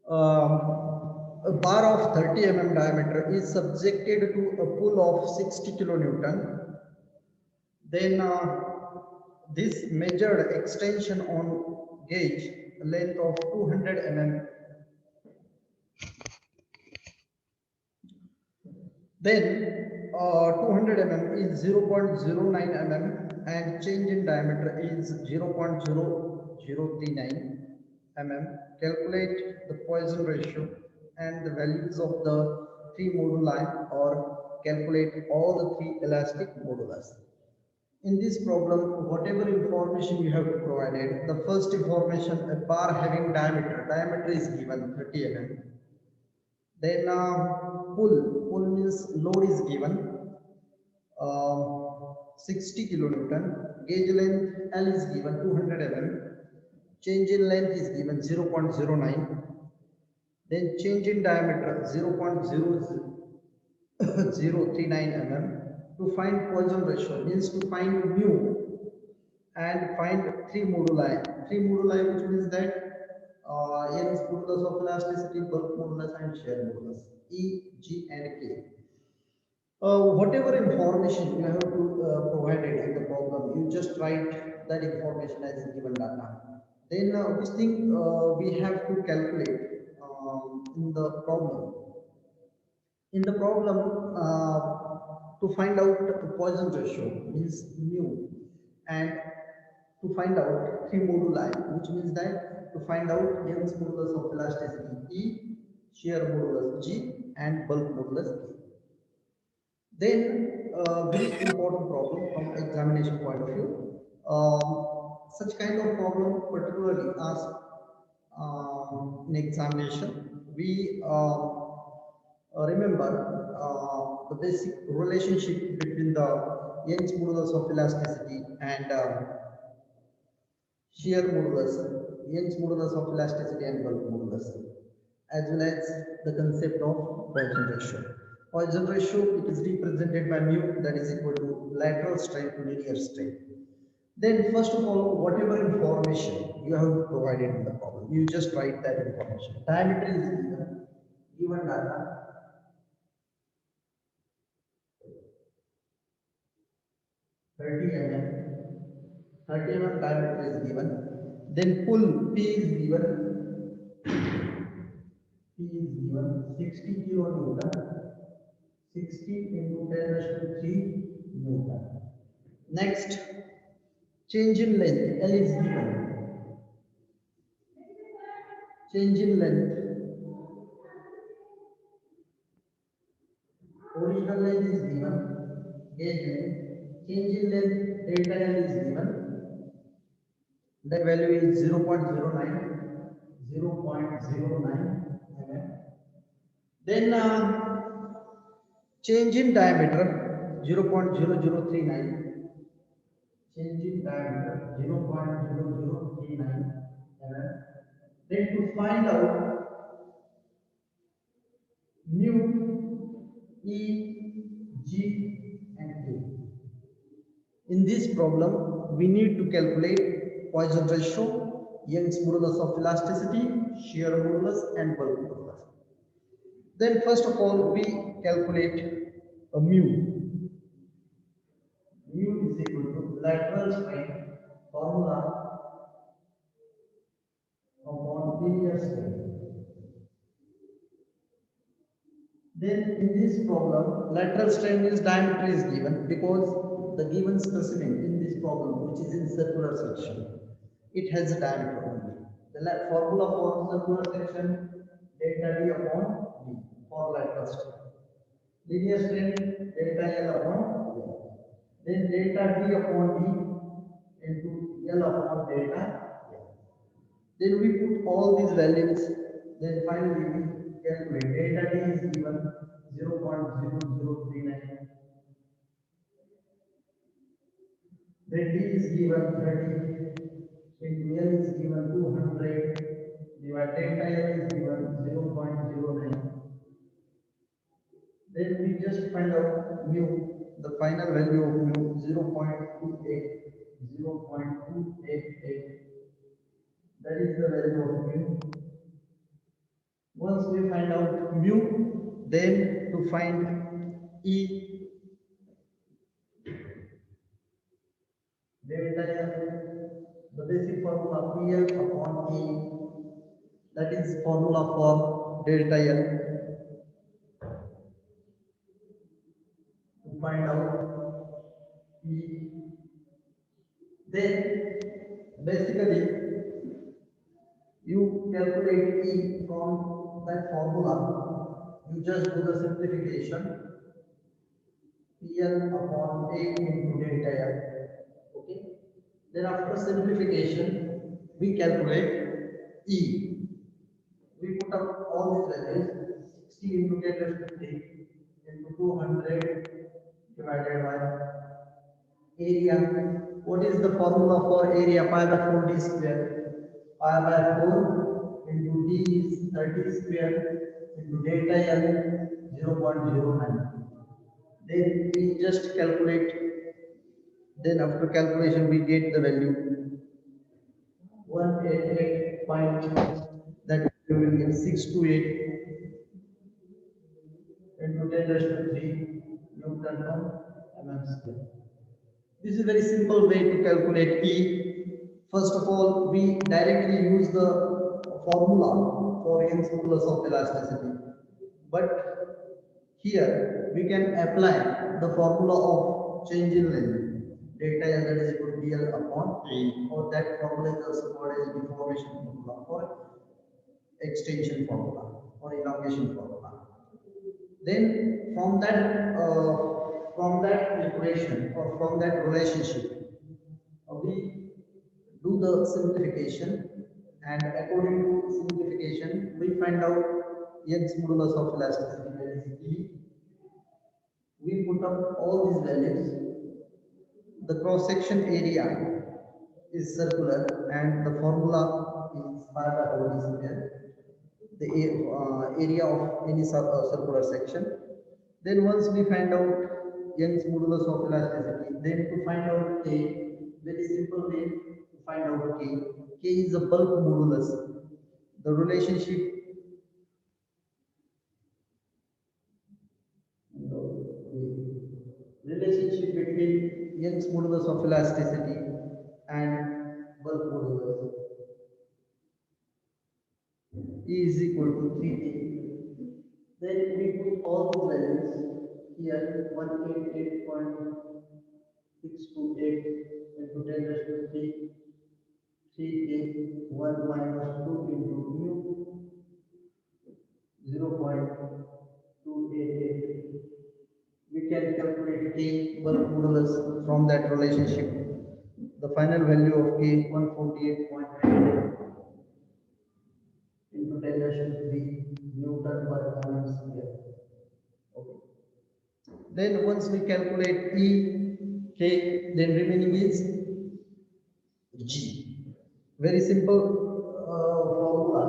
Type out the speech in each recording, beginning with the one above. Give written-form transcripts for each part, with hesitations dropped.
A bar of 30 diameter is subjected to a pull of 60 kilonewton. Then this measured extension on gauge length of 200 then 200 is 0.09 and change in diameter is 0.0039 Calculate the Poisson ratio and the values of the three moduli or calculate all the three elastic modulus. In this problem, whatever information you have provided, the first information, a bar having diameter is given 30 Then pull means load is given 60 kilonewton. Gauge length L is given 200 Change in length is given 0.09. Then change in diameter 0.0039 To find Poisson ratio means to find mu and find three moduli. Three moduli, which means that Young's modulus of elasticity, bulk modulus, and shear modulus, E, G, and K. Whatever information you have to provided in the problem, you just write that information as given data. Then which thing we have to calculate in the problem. In the problem, to find out the Poisson ratio means mu, and to find out three moduli, which means that to find out Young's modulus of elasticity E, shear modulus G, and bulk modulus K. Then, very important problem from examination point of view. Such kind of problem particularly asked in examination. We remember the basic relationship between the Young's modulus of elasticity and shear modulus, Young's modulus of elasticity and bulk modulus, as well as the concept of Poisson ratio. Poisson ratio, it is represented by mu, that is equal to lateral strain to linear strain. Then first of all, whatever information you have provided in the problem, you just write that information. Diameter is given data. 30 diameter is given. Then pull P is given. P is given 60 kilonewton. 60 into 10 raised to 3 Newton. Next, change in length L is given. Change in length. Original length is given. Gauge length. Change in length delta L is given. That value is 0.09. 0.09 mm. Then change in diameter 0.0039. Change in diameter 0.0039 mm. Then to find out mu, E, G, and K. In this problem, we need to calculate Poisson ratio, Young's modulus of elasticity, shear modulus, and bulk modulus. Then first of all, we calculate a mu. Mu is equal to lateral strain formula upon linear strain. Then in this problem, lateral strain is diameter is given because the given specimen in this problem, which is in circular section, it has a diameter only. The formula for circular section, delta D upon D for lateral strain. Linear strain, delta L upon L. Then delta D upon D into L upon delta L. Then we put all these values. Then finally we calculate delta D is given 0.0039. Then D is given 30. Into L is given 200. Divide delta L is given 0.09. Then we just find out mu, the final value of mu 0.28. 0.288. That is the value of mu. Once we find out mu, then to find E delta L, the basic formula PL upon E, that is formula for delta L. To find out E, then basically you calculate E from that formula. You just do the simplification. PL upon A into delta L. Okay. Then after simplification, we calculate E. We put up all these values. 60 into 10 raised to 3 into 200 divided by area. What is the formula for area? Pi by 4 d square. Pi by 4 into d is 30 square into delta L 0.09. Then we just calculate. Then after calculation we get the value 188 point, that we will get 628 into 10 raised to 3 Newton per mm square. This is a very simple way to calculate E. First of all, we directly use the formula for Young's modulus of elasticity. But here we can apply the formula of change in length. Delta L, that is equal to DL upon A, or that formula is also called as deformation formula or extension formula or elongation formula. Then from that equation or from that relationship, we do the simplification, and according to simplification, we find out Young's modulus of elasticity, that is E. We put up all these values. The cross section area is circular, and the formula is pi by 4 d square, the area of any circular section. Then once we find out Young's modulus of elasticity, then to find out K, very simple way to find out K. K is the bulk modulus. The relationship between Young's modulus of elasticity and bulk modulus is equal to 3T. Then we put all the values here, 188.628 into 10 raised to 3, 3K, 1 minus 2 into mu, 0.288. We can calculate K bulk modulus from that relationship. The final value of K, 148.98 into 10 raised to 3 Newton per mm square. Okay. Then once we calculate E, K, then remaining is G. Very simple formula.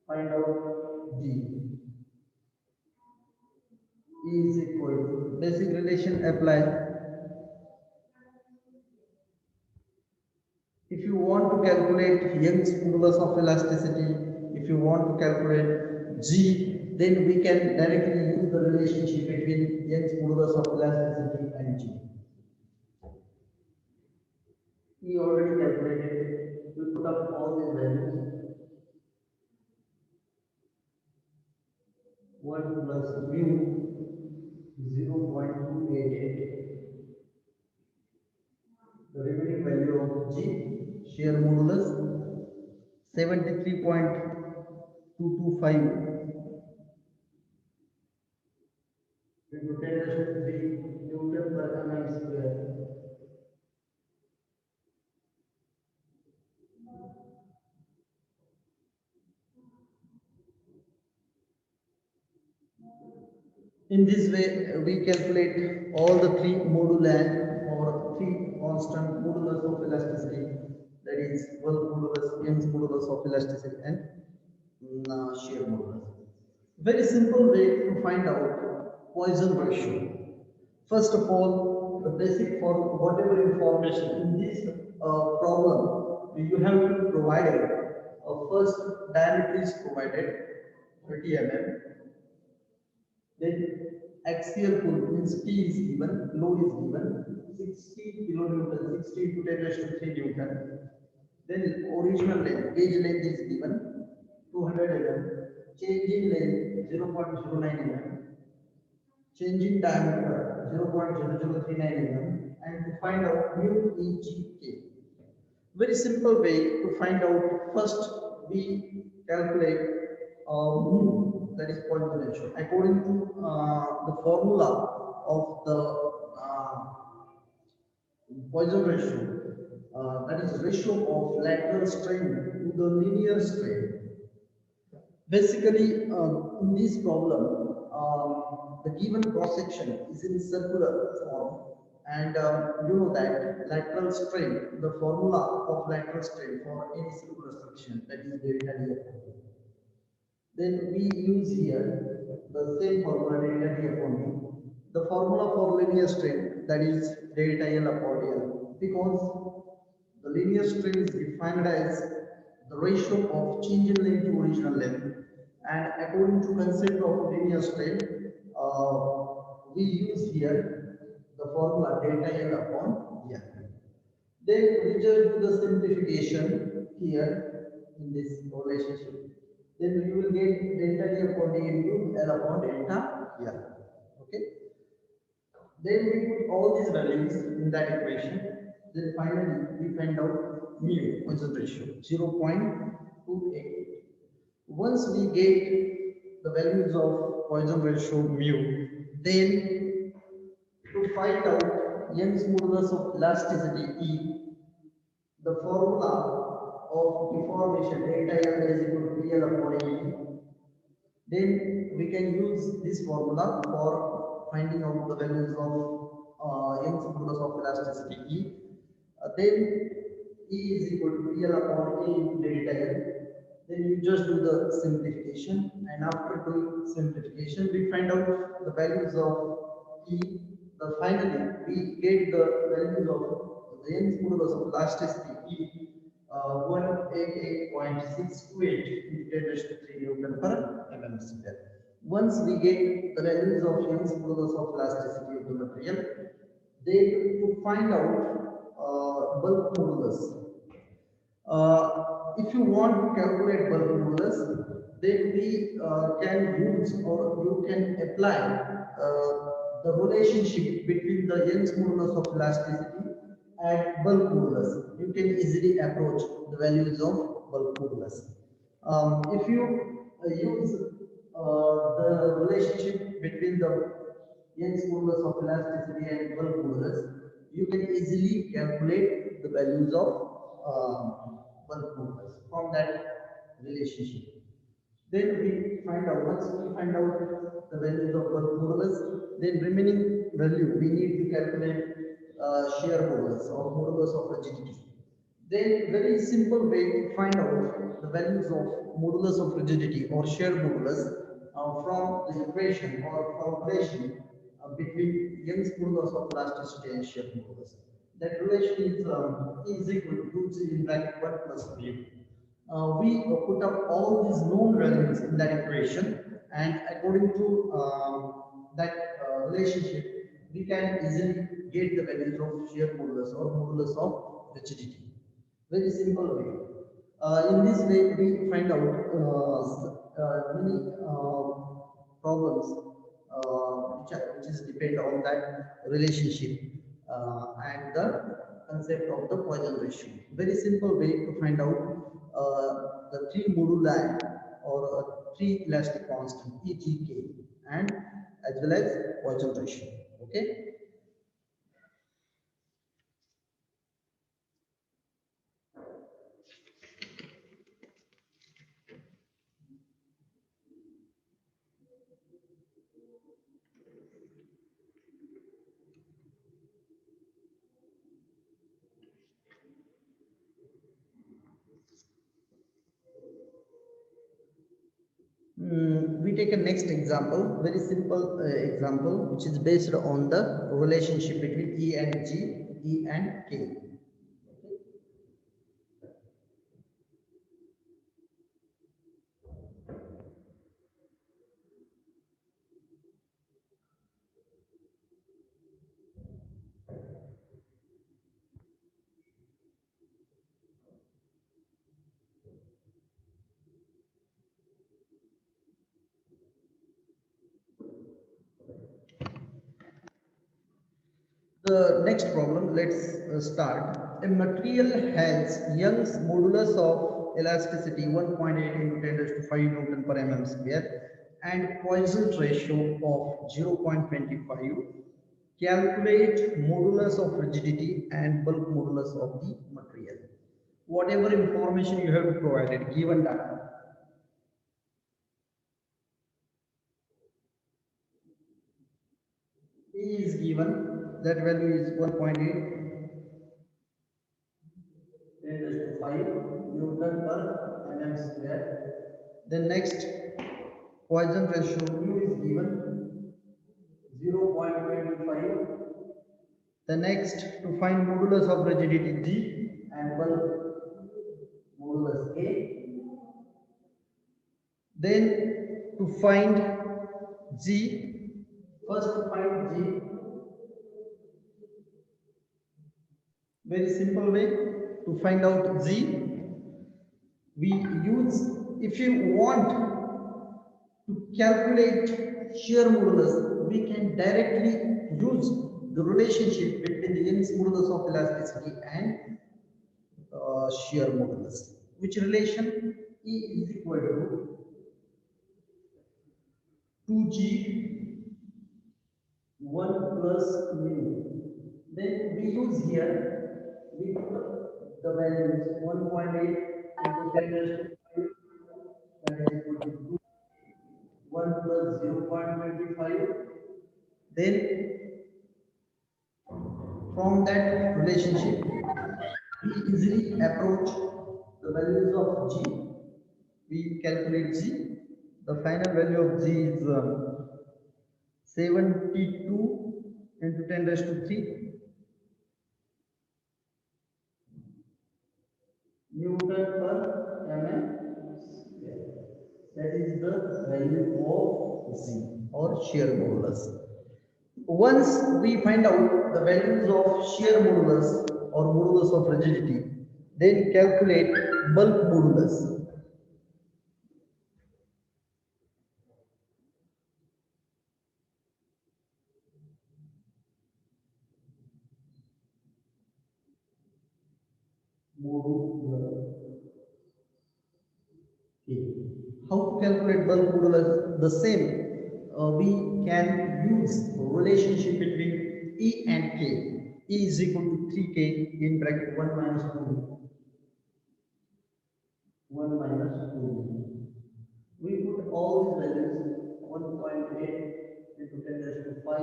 Find out G. E is equal to, basic relation apply. If you want to calculate Young's modulus of elasticity, if you want to calculate G, then we can directly use the relationship between Young's modulus of elasticity and G. We already calculated. We put up all these values. 1 plus mu 0.288. The remaining value of G, shear modulus 73.225 into 10 raised to 3 Newton per mm square. In this way, we calculate all the three moduli or three constant modulus of elasticity, that is bulk modulus, Young's modulus of elasticity, and shear modulus. Very simple way to find out Poisson ratio. First of all, the basic for whatever information in this problem, you have to provide it First, diameter is provided 30 mm. Then axial pull means P is given, load is given 60 kilonewton, 60 to 10 raised to 3 Newton. Then original length, gauge length is given 200 mm, changing length 0.09 mm, changing diameter 0.0039 mm, and to find out mu EGK. Very simple way to find out. First, we calculate mu, that is Poisson ratio. According to the formula of the Poisson ratio, that is ratio of lateral strain to the linear strain. Basically, in this problem, the given cross section is in circular form, and you know that lateral strain, the formula of lateral strain for any circular section, that is delta D upon D. Then we use here the same formula delta D upon D. The formula for linear strain, that is delta L upon L, because the linear strain is defined as the ratio of change in length to original length, and according to concept of linear strain, we use here the formula delta L upon L. Then we just do the simplification here in this relationship. Then we will get delta D upon D into L upon delta L. Okay. Then we put all these values in that equation. Then finally we find out mu, Poisson ratio 0.28. Once we get the values of Poisson ratio mu, then to find out Young's modulus of elasticity E, the formula of deformation delta L is equal to PL upon E. Then we can use this formula for finding out the values of Young's modulus of elasticity E. Then E is equal to PL upon A into delta L. Then you just do the simplification, and after doing simplification, we find out the values of E. Finally, we get the values of the Young's modulus of elasticity E. 188.628 into 10 raised to 3 Newton per mm square. Once we get the values of Young's modulus of elasticity of the material, then to find out bulk modulus. If you want to calculate bulk modulus, then we can use, or you can apply the relationship between the Young's modulus of elasticity and bulk modulus. You can easily approach the values of bulk modulus. If you use the relationship between the Young's modulus of elasticity and bulk modulus, you can easily calculate the values of bulk modulus from that relationship. Then we find out, once we find out the values of bulk modulus, then remaining value we need to calculate shear modulus or modulus of rigidity. Then very simple way to find out the values of modulus of rigidity or shear modulus from the equation or calculation between Young's modulus of elasticity and shear modulus. That relation is equal to 2g in bracket 1 plus v. We put up all these known values in that equation, and according to that relationship, we can easily get the values of shear modulus or modulus of rigidity. Very simple way. In this way, we find out many problems which is depend on that relationship and the concept of the Poisson ratio. Very simple way to find out the three moduli or three elastic constant EGK and as well as Poisson ratio. Okay. We take a next example, very simple example, which is based on the relationship between E and G, E and K. The next problem, let's start. A material has Young's modulus of elasticity 1.8 into 10 raised to 5 Newton per mm square and Poisson's ratio of 0.25. Calculate modulus of rigidity and bulk modulus of the material. Whatever information you have provided, given data. A is given, that value is 1.8 10 raised to 5 Newton per mm square. Then next, Poisson ratio mu is given 0.25. The next, to find modulus of rigidity G and bulk modulus A. Then to find G, first to find G, very simple way to find out G. We use, if you want to calculate shear modulus, we can directly use the relationship between the Young's modulus of elasticity and shear modulus. Which relation? E is equal to 2G 1 plus mu. Then we use here, we put the values 1.8 into 10 raised to 5, that is equal to 2, 1 plus 0.25. Then from that relationship, we easily approach the values of G. We calculate G. The final value of G is 72 into 10 raised to 3 Newton per mm square. That is the value of Z or shear modulus. Once we find out the values of shear modulus or modulus of rigidity, then calculate bulk modulus. Okay. How to calculate bulk modulus? The same. We can use relationship between E and K. E is equal to 3K in bracket 1 minus 2. 1 minus 2. We put all these values 1.8 into 10 raised to 5,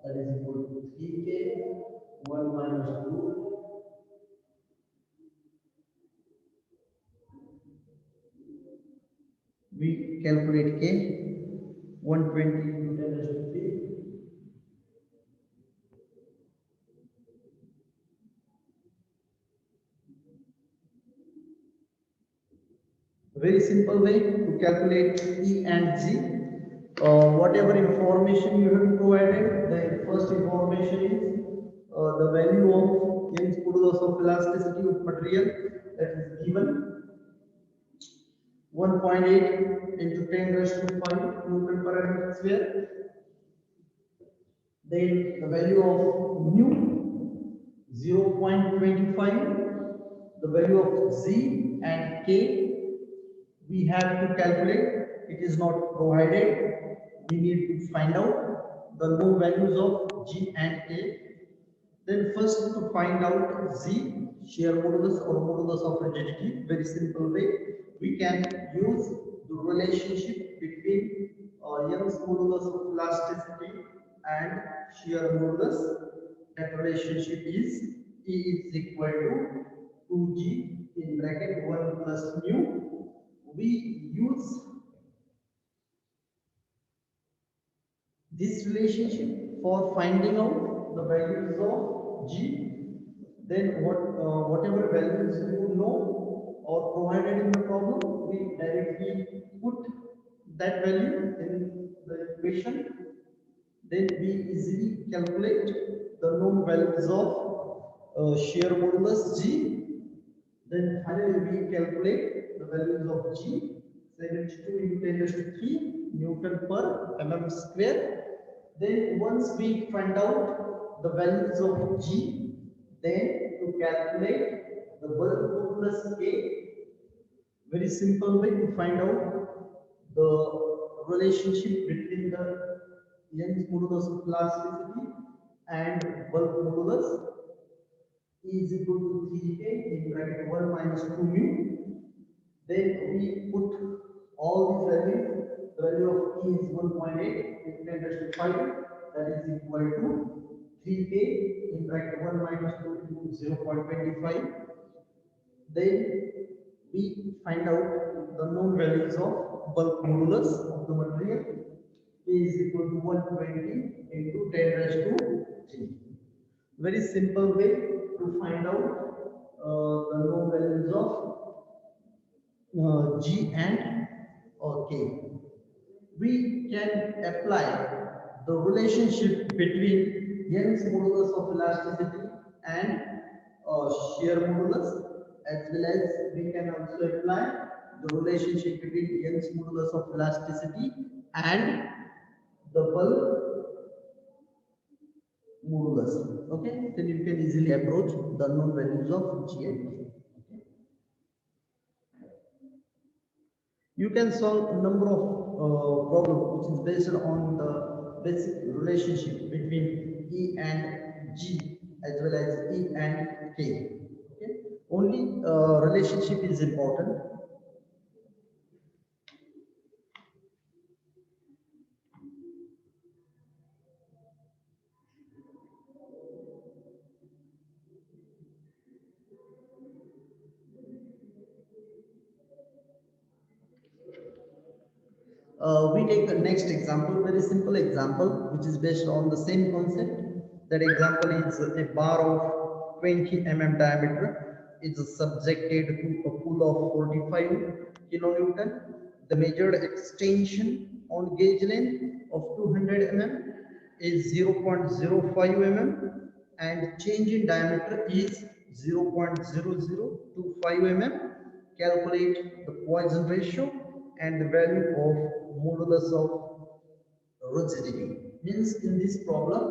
that is equal to 3K 1 minus 2. We calculate K 120 into 10 raised to 3. Very simple way to calculate E and G. Whatever information you have provided, the first information is the value of Young's modulus of elasticity of material, that is given 1.8 into 10 raised to 5 Newton per mm square. Then the value of mu 0.25, the value of Z and K we have to calculate. It is not provided. We need to find out the known values of G and K. Then first to find out Z, shear modulus or modulus of rigidity, very simple way. We can use the relationship between Young's modulus of elasticity and shear modulus. That relationship is E is equal to 2G in bracket 1 plus mu. We use this relationship for finding out the values of G. Then whatever values you know or provided in the problem, we directly put that value in the equation. Then we easily calculate the known values of shear modulus G. Then finally we calculate the values of G, 72 into 10 raised to 3 Newton per mm square. Then once we find out the values of G, then to calculate the bulk modulus K. Very simple way to find out the relationship between the Young's modulus of elasticity and bulk modulus is equal to 3k in bracket 1 minus 2 mu. Then we put all these values. The value of E is 1.8 in 10 raised to 5, that is equal to 3k in bracket 1 minus 2 into 0.25. Then we find out the known values of bulk modulus of the material. K is equal to 120 into 10 raised to 3. Very simple way to find out the known values of G and K. We can apply the relationship between Young's modulus of elasticity and shear modulus, as well as we can also apply the relationship between Young's modulus of elasticity and the bulk modulus. Okay, then you can easily approach the known values of G and K. You can solve a number of problems which is based on the basic relationship between E and G as well as E and K. Okay? Only relationship is important. We take the next example, very simple example, which is based on the same concept. That example is a bar of 20 mm diameter is subjected to a pull of 45 kilonewton. The measured extension on gauge length of 200 mm is 0.05 mm and change in diameter is 0.0025 mm. Calculate the Poisson ratio and the value of modulus of rigidity. Means in this problem,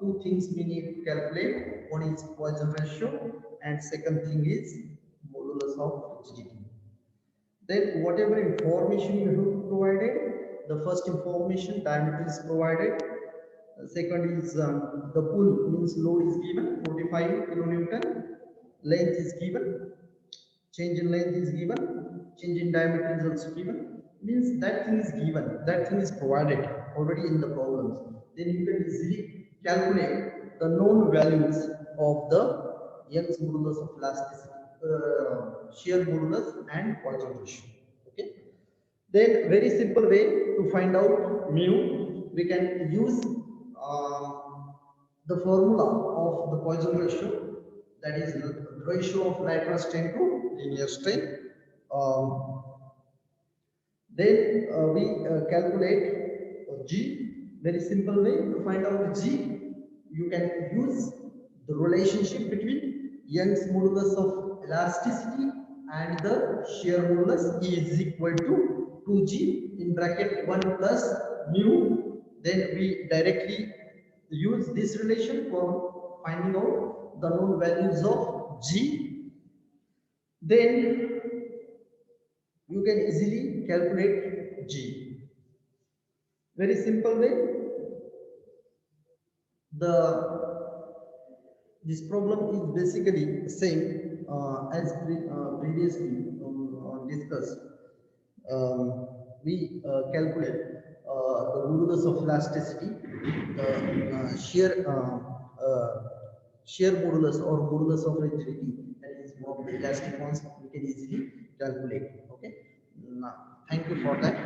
two things we need to calculate. One is Poisson ratio and second thing is modulus of rigidity. Then whatever information you have provided, the first information diameter is provided. Second is the pull means load is given 45 kilonewton, length is given, change in length is given, change in diameter is also given. Means that thing is given, that thing is provided already in the problems. Then you can easily calculate the known values of the Young's modulus of elasticity, shear modulus and Poisson ratio. Okay. Then very simple way to find out mu, we can use the formula of the Poisson ratio, that is the ratio of lateral strain to linear strain. Then we calculate G, very simple way to find out G. You can use the relationship between Young's modulus of elasticity and the shear modulus is equal to 2G in bracket 1 plus mu. Then we directly use this relation for finding out the known values of G. Then you can easily calculate G. Very simple way. This problem is basically same as previously discussed. We calculate the modulus of elasticity, the shear modulus or modulus of rigidity, that is one of the elastic ones we can easily calculate. Okay. Now, thank you for that.